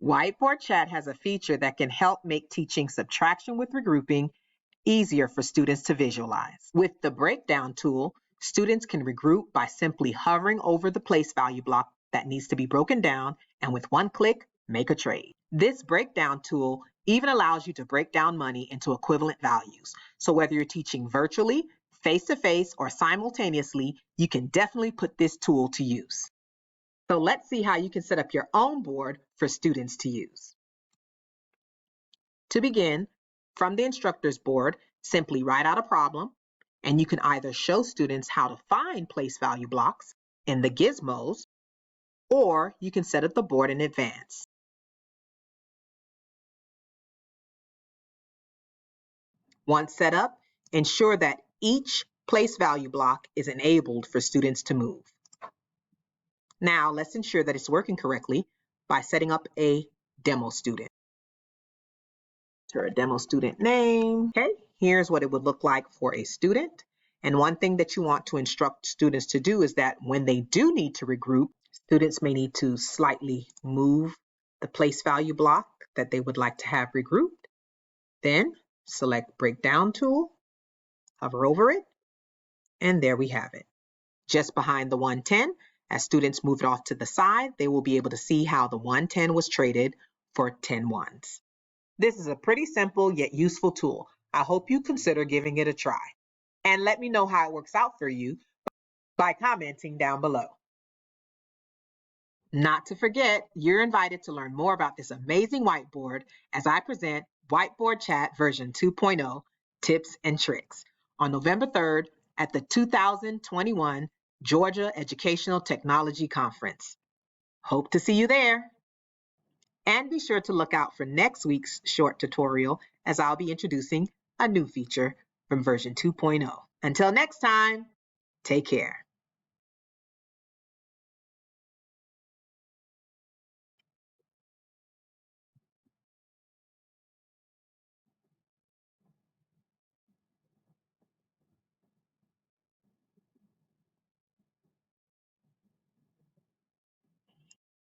Whiteboard.chat has a feature that can help make teaching subtraction with regrouping easier for students to visualize. With the breakdown tool, students can regroup by simply hovering over the place value block that needs to be broken down, and with one click, make a trade. This breakdown tool even allows you to break down money into equivalent values. So whether you're teaching virtually, face-to-face, or simultaneously, you can definitely put this tool to use. So let's see how you can set up your own board for students to use. To begin, from the instructor's board, simply write out a problem, and you can either show students how to find place value blocks in the gizmos, or you can set up the board in advance. Once set up, ensure that each place value block is enabled for students to move. Now, let's ensure that it's working correctly by setting up a demo student. Enter a demo student name. Okay, here's what it would look like for a student. And one thing that you want to instruct students to do is that when they do need to regroup, students may need to slightly move the place value block that they would like to have regrouped. Then select Breakdown tool, hover over it, and there we have it. Just behind the 110, as students move it off to the side, they will be able to see how the 110 was traded for 10 ones. This is a pretty simple yet useful tool. I hope you consider giving it a try. And let me know how it works out for you by commenting down below. Not to forget, you're invited to learn more about this amazing whiteboard as I present Whiteboard.chat version 2.0 tips and tricks on November 3rd at the 2021 Georgia Educational Technology Conference. Hope to see you there. And be sure to look out for next week's short tutorial as I'll be introducing a new feature from version 2.0. Until next time, take care.